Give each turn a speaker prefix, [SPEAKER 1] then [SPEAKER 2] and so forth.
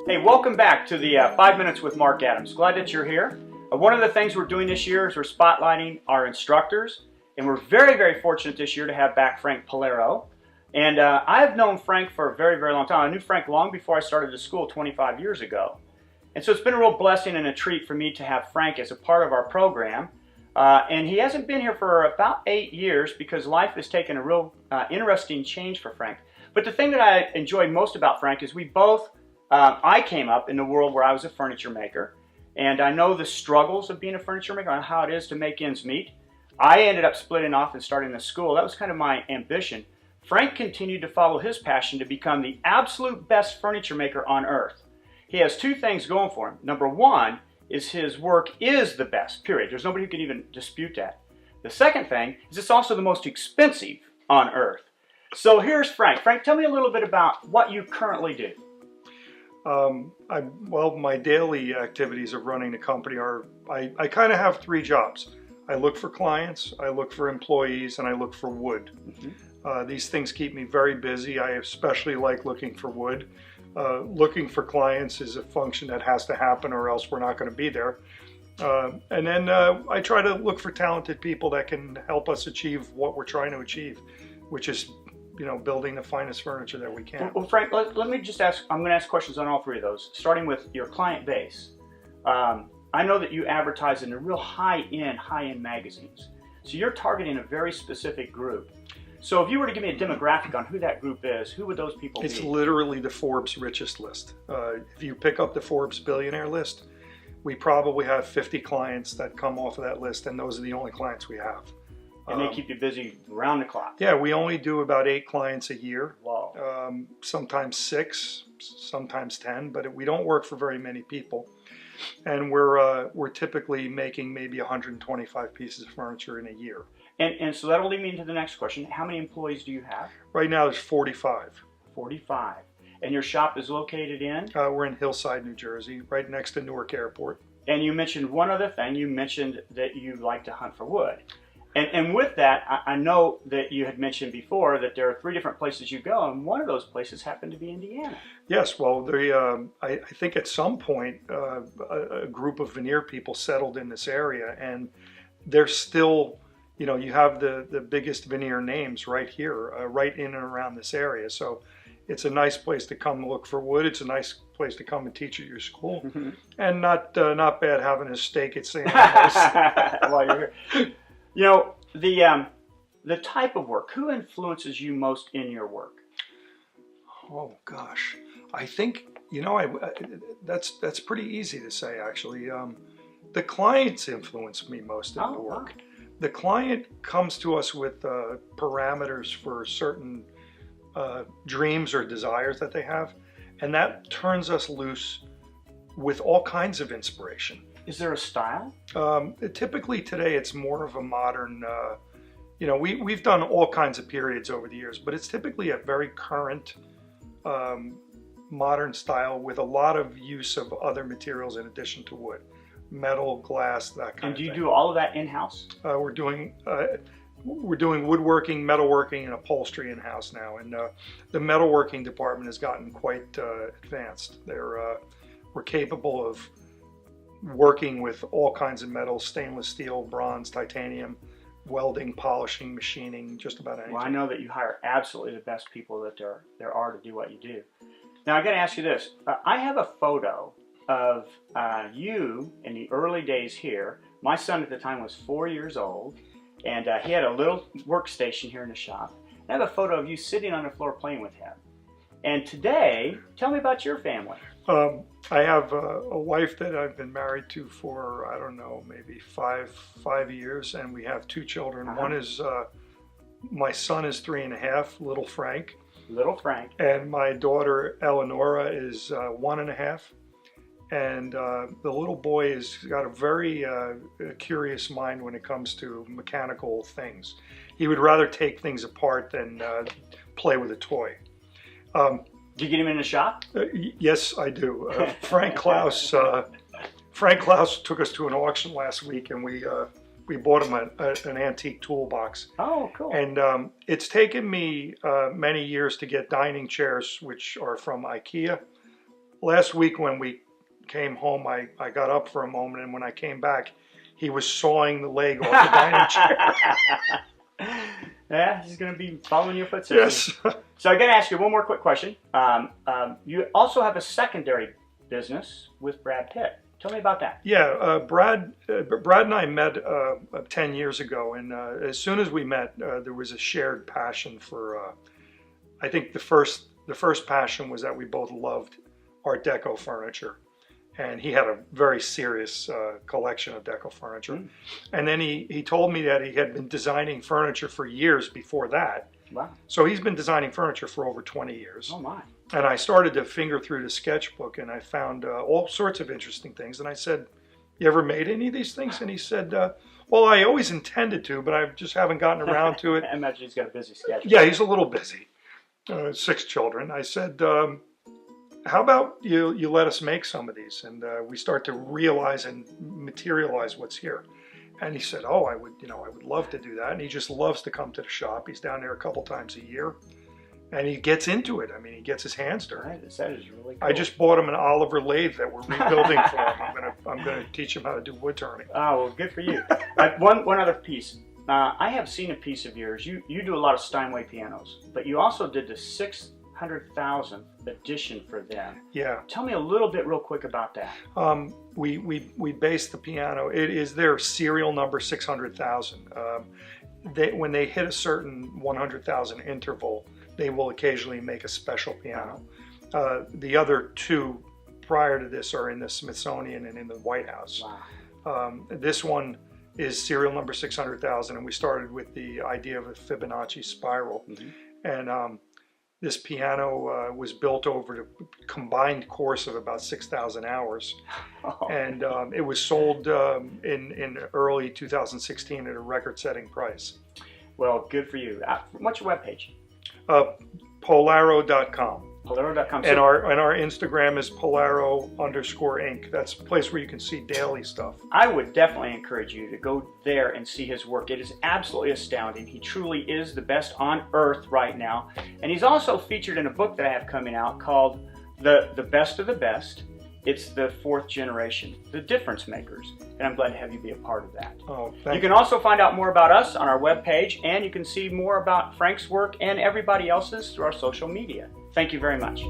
[SPEAKER 1] Hey, welcome back to the 5 Minutes with Mark Adams. Glad that you're here. One of the things we're doing this year is we're spotlighting our instructors, and we're very, very fortunate this year to have back Frank Pollaro. And I've known Frank for a very, very long time. I knew Frank long before I started the school 25 years ago. And so it's been a real blessing and a treat for me to have Frank as a part of our program. And he hasn't been here for about 8 years because life has taken a real interesting change for Frank. But the thing that I enjoy most about Frank is we both I came up in the world where I was a furniture maker, and I know the struggles of being a furniture maker and how it is to make ends meet. I ended up splitting off and starting the school. That was kind of my ambition. Frank continued to follow his passion to become the absolute best furniture maker on earth. He has two things going for him. Number one is his work is the best, period. There's nobody who can even dispute that. The second thing is it's also the most expensive on earth. So here's Frank. Frank, tell me a little bit about what you currently do.
[SPEAKER 2] Well, my daily activities of running the company are, I kind of have three jobs. I look for clients, I look for employees, and I look for wood. Mm-hmm. These things keep me very busy. I especially like looking for wood. Looking for clients is a function that has to happen or else we're not going to be there. And then I try to look for talented people that can help us achieve what we're trying to achieve, which is building the finest furniture that we can.
[SPEAKER 1] Well, Frank, let me just ask, I'm going to ask questions on all three of those, starting with your client base. I know that you advertise in the real high-end magazines. So you're targeting a very specific group. So if you were to give me a demographic on who that group is, who would those people be?
[SPEAKER 2] It's literally the Forbes richest list. If you pick up the Forbes billionaire list, we probably have 50 clients that come off of that list, and those are the only clients we have.
[SPEAKER 1] And they keep you busy around the clock.
[SPEAKER 2] Yeah, we only do about 8 clients a year.
[SPEAKER 1] Wow.
[SPEAKER 2] Sometimes 6, sometimes 10, but we don't work for very many people. And we're typically making maybe 125 pieces of furniture in a year.
[SPEAKER 1] And so that'll lead me into the next question. How many employees do you have?
[SPEAKER 2] Right now there's 45.
[SPEAKER 1] 45. And your shop is located in?
[SPEAKER 2] We're in Hillside, New Jersey, right next to Newark Airport.
[SPEAKER 1] And you mentioned one other thing. You mentioned that you like to hunt for wood. And with that, I know that you had mentioned before that there are 3 different places you go, and one of those places happened to be Indiana.
[SPEAKER 2] Yes, well, I think at some point a group of veneer people settled in this area, and they're still, you have the biggest veneer names right here, right in and around this area. So it's a nice place to come look for wood. It's a nice place to come and teach at your school, mm-hmm. and not bad having a steak at St.
[SPEAKER 1] While you're here. The type of work, who influences you most in your work?
[SPEAKER 2] Oh gosh, I think, that's pretty easy to say actually. The clients influence me most in the work. Wow. The client comes to us with parameters for certain dreams or desires that they have, and that turns us loose with all kinds of inspiration.
[SPEAKER 1] Is there a style?
[SPEAKER 2] Typically today it's more of a modern, we've done all kinds of periods over the years, but it's typically a very current, modern style with a lot of use of other materials in addition to wood. Metal, glass, that kind of thing.
[SPEAKER 1] And do you do all of that in-house?
[SPEAKER 2] We're doing woodworking, metalworking, and upholstery in-house now, and the metalworking department has gotten quite advanced. We're capable of working with all kinds of metals: stainless steel, bronze, titanium, welding, polishing, machining, just about anything.
[SPEAKER 1] Well, I know that you hire absolutely the best people that there are to do what you do. Now, I got to ask you this. I have a photo of you in the early days here. My son at the time was 4 years old, and he had a little workstation here in the shop. I have a photo of you sitting on the floor playing with him. And today, tell me about your family.
[SPEAKER 2] I have a wife that I've been married to for, I don't know, maybe five years, and we have 2 children. Uh-huh. One is, my son is 3.5, little Frank.
[SPEAKER 1] Little Frank.
[SPEAKER 2] And my daughter Eleonora is 1.5. And the little boy has got a very curious mind when it comes to mechanical things. He would rather take things apart than play with a toy.
[SPEAKER 1] Do you get him in the shop?
[SPEAKER 2] Yes, I do. Frank Klaus took us to an auction last week, and we bought him an antique toolbox.
[SPEAKER 1] Oh, cool.
[SPEAKER 2] And it's taken me many years to get dining chairs, which are from IKEA, last week when we came home, I got up for a moment, and when I came back, he was sawing the leg off the dining chair.
[SPEAKER 1] Yeah, he's going to be following your footsteps.
[SPEAKER 2] Yes.
[SPEAKER 1] So I got to ask you one more quick question. You also have a secondary business with Brad Pitt. Tell me about that.
[SPEAKER 2] Yeah, Brad and I met 10 years ago, and as soon as we met, there was a shared passion for. I think the first passion was that we both loved Art Deco furniture, and he had a very serious collection of Deco furniture. Mm. And then he told me that he had been designing furniture for years before that.
[SPEAKER 1] Wow.
[SPEAKER 2] So he's been designing furniture for over 20 years.
[SPEAKER 1] Oh my.
[SPEAKER 2] And I started to finger through the sketchbook, and I found all sorts of interesting things. And I said, "You ever made any of these things?" And he said, "Well, I always intended to, but I just haven't gotten around to it."
[SPEAKER 1] I imagine he's got a busy schedule.
[SPEAKER 2] Yeah, he's a little busy. 6 children. I said, "How about you let us make some of these, and we start to realize and materialize what's here." And he said, "Oh, I would love to do that." And he just loves to come to the shop. He's down there a couple times a year, and he gets into it. I mean, he gets his hands dirty.
[SPEAKER 1] That is really cool.
[SPEAKER 2] I just bought him an Oliver lathe that we're rebuilding for him. I'm gonna teach him how to do wood turning.
[SPEAKER 1] Oh, well, good for you. One other piece. I have seen a piece of yours. You do a lot of Steinway pianos, but you also did the 600,000th edition for them. Yeah. Tell me a little bit real quick about that.
[SPEAKER 2] We based the piano. It is their serial number 600,000. When they hit a certain 100,000 interval, they will occasionally make a special piano. The other 2 prior to this are in the Smithsonian and in the White House.
[SPEAKER 1] Wow.
[SPEAKER 2] This one is serial number 600,000, and we started with the idea of a Fibonacci spiral. Mm-hmm. And this piano was built over a combined course of about 6,000 hours. Oh. And it was sold in early 2016 at a record-setting price.
[SPEAKER 1] Well, good for you. What's your webpage?
[SPEAKER 2] Pollaro.com.
[SPEAKER 1] Pollaro.com.
[SPEAKER 2] And our Instagram is Pollaro_Inc. That's a place where you can see daily stuff.
[SPEAKER 1] I would definitely encourage you to go there and see his work. It is absolutely astounding. He truly is the best on earth right now. And he's also featured in a book that I have coming out called The Best of the Best. It's the 4th generation, the difference makers. And I'm glad to have you be a part of that.
[SPEAKER 2] Oh, thank you.
[SPEAKER 1] You can also find out more about us on our webpage, and you can see more about Frank's work and everybody else's through our social media. Thank you very much.